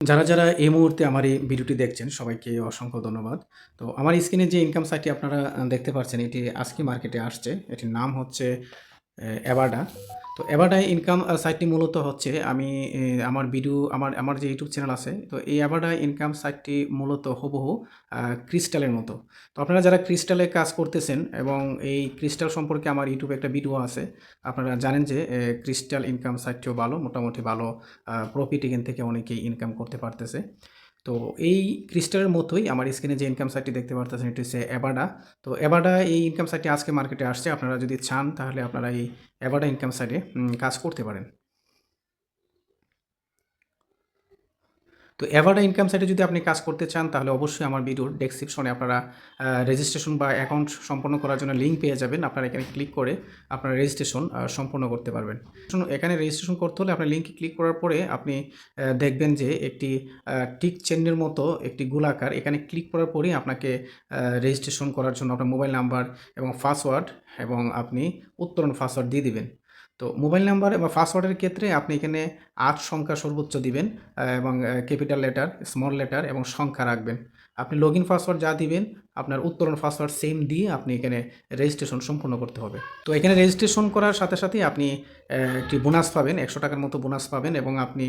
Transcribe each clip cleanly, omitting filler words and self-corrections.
যারা এই মুহূর্তে আমার এই ভিডিওটি দেখছেন সবাইকে অসংখ্য ধন্যবাদ। তো আমার স্ক্রিনে যে ইনকাম সাইটটি আপনারা দেখতে পাচ্ছেন এটি আজকে মার্কেটে আসছে। এটির নাম হচ্ছে অ্যাভাডা। তো অ্যাভাডা ইনকাম সাইটটি মূলত হচ্ছে আমি আমার ভিডিও আমার যে ইউটিউব চ্যানেল আছে তো এই অ্যাভাডা ইনকাম সাইটটি মূলত হুবহু ক্রিস্টালের মতো। তো আপনারা যারা ক্রিস্টালে কাজ করতেছেন এবং এই ক্রিস্টাল সম্পর্কে আমার ইউটিউবে একটা ভিডিও আছে। আপনারা জানেন যে ক্রিস্টাল ইনকাম সাইটটিও ভালো, মোটামুটি ভালো প্রফিট এখান থেকে অনেকেই ইনকাম করতে পারতেছে। তো এই ক্রিস্টালের মতোই আমার স্ক্রিনে যে ইনকাম সাইটটি দেখতে পারতেছেন এটি হচ্ছে অ্যাভাডা। তো অ্যাভাডা এই ইনকাম সাইটটি আজকে মার্কেটে আসছে। আপনারা যদি চান তাহলে আপনারা এই অ্যাভাডা ইনকাম সাইটে কাজ করতে পারেন। তো অ্যাভাডা ইনকাম সাইটে যদি আপনি কাজ করতে চান তাহলে অবশ্যই আমার ভিডিওর ডেসক্রিপশনে আপনারা রেজিস্ট্রেশন বা অ্যাকাউন্ট সম্পন্ন করার জন্য লিঙ্ক পেয়ে যাবেন। আপনারা এখানে ক্লিক করে আপনার রেজিস্ট্রেশন সম্পন্ন করতে পারবেন। এখানে রেজিস্ট্রেশন করতে হলে আপনার লিঙ্কে ক্লিক করার পরে আপনি দেখবেন যে একটি টিক চিহ্নের মতো একটি গোলাকার, এখানে ক্লিক করার পরেই আপনাকে রেজিস্ট্রেশন করার জন্য আপনার মোবাইল নাম্বার এবং পাসওয়ার্ড এবং আপনি উত্তরণ পাসওয়ার্ড দিয়ে দিবেন। তো মোবাইল নাম্বার এবং পাসওয়ার্ডের ক্ষেত্রে আপনি এখানে ৮ সংখ্যা সর্বোচ্চ দিবেন এবং ক্যাপিটাল লেটার, স্মল লেটার এবং সংখ্যা রাখবেন। আপনি লগইন পাসওয়ার্ড যা দিবেন, আপনার উত্তরণ পাসওয়ার্ড সেম দিয়ে আপনি এখানে রেজিস্ট্রেশন সম্পূর্ণ করতে হবে। তো এখানে রেজিস্ট্রেশন করার সাথে সাথেই আপনি একটি বোনাস পাবেন, ১০০ টাকার মতো বোনাস পাবেন এবং আপনি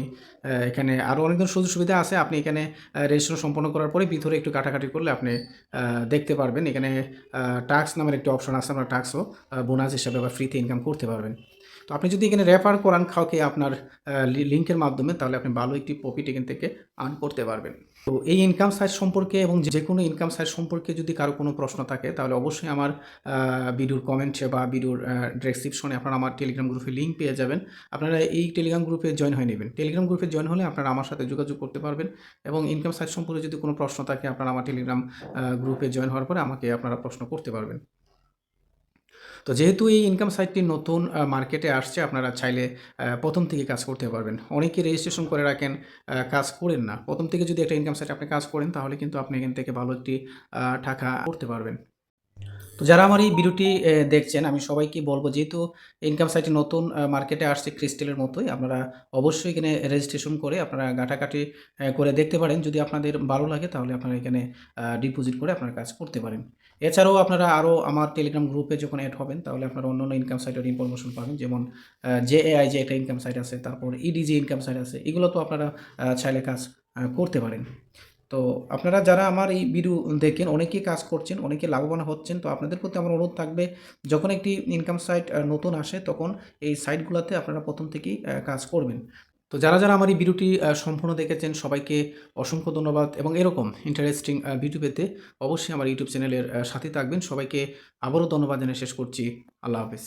এখানে আরও অনেক ধরনের সুযোগ সুবিধা আছে। আপনি এখানে রেজিস্ট্রেশন সম্পন্ন করার পরে ভিতরে একটু কাটাকাটি করলে আপনি দেখতে পারবেন এখানে টাস্ক নামের একটি অপশন আছে। আপনার টাস্কও বোনাস হিসাবে বা ফ্রিতে ইনকাম করতে পারবেন। তো আপনি যদি এখানে রেফার করান কাউকে আপনার লিঙ্কের মাধ্যমে তাহলে আপনি ভালো একটি প্রফিট এখান থেকে আর্ন করতে পারবেন। তো এই ইনকাম সাইট সম্পর্কে এবং যে কোনো ইনকাম সাইট সম্পর্কে যদি কারো কোনো প্রশ্ন থাকে তাহলে অবশ্যই আমার ভিডিওর কমেন্টে বা ভিডিওর ডেসক্রিপশনে আপনারা আমার টেলিগ্রাম গ্রুপে লিঙ্ক পেয়ে যাবেন। আপনারা এই টেলিগ্রাম গ্রুপে জয়েন হয়ে নেবেন। টেলিগ্রাম গ্রুপে জয়েন হলে আপনারা আমার সাথে যোগাযোগ করতে পারবেন এবং ইনকাম সাইট সম্পর্কে যদি কোনো প্রশ্ন থাকে আপনারা আমার টেলিগ্রাম গ্রুপে জয়েন হওয়ার পরে আমাকে আপনারা প্রশ্ন করতে পারবেন। তো যেহেতু এই ইনকাম সাইটটি নতুন মার্কেটে আসছে, আপনারা চাইলে প্রথম থেকে কাজ করতে পারবেন। অনেকে রেজিস্ট্রেশন করে রাখেন, কাজ করেন না। প্রথম থেকে যদি একটা ইনকাম সাইটে আপনি কাজ করেন তাহলে কিন্তু আপনি এখান থেকে ভালো একটি টাকা করতে পারবেন। তো যারা আমার এই ভিডিওটি দেখছেন আমি সবাইকে বলব, যেহেতু ইনকাম সাইটটি নতুন মার্কেটে আসছে ক্রিস্টেলের মতোই, আপনারা অবশ্যই এখানে রেজিস্ট্রেশন করে আপনারা ঘাটাঘাটি করে দেখতে পারেন। যদি আপনাদের ভালো লাগে তাহলে আপনারা এখানে ডিপোজিট করে আপনারা কাজ করতে পারেন। এছাড়াও আপনারা আরও আমার টেলিগ্রাম গ্রুপে যখন অ্যাড হবেন তাহলে আপনারা অন্যান্য ইনকাম সাইটের ইনফরমেশন পাবেন, যেমন জেএআই যে একটা ইনকাম সাইট আছে, তারপর ইডিজি ইনকাম সাইট আছে, এগুলো তো আপনারা চাইলে কাজ করতে পারেন। তো আপনারা যারা আমার এই ভিডিও দেখেন অনেকেই কাজ করছেন, অনেকে লাভবান হচ্ছেন। তো আপনাদের প্রতি আমার অনুরোধ থাকবে, যখন একটি ইনকাম সাইট নতুন আসে তখন এই সাইটগুলোতে আপনারা প্রথম থেকেই কাজ করবেন। তো যারা আমার এই ভিডিওটি সম্পূর্ণ দেখেছেন সবাইকে অসংখ্য ধন্যবাদ এবং এরকম ইন্টারেস্টিং ভিডিও পেতে অবশ্যই আমার ইউটিউব চ্যানেলের সাথে থাকবেন। সবাইকে আবারও ধন্যবাদ জানিয়ে শেষ করছি। আল্লাহ হাফেজ।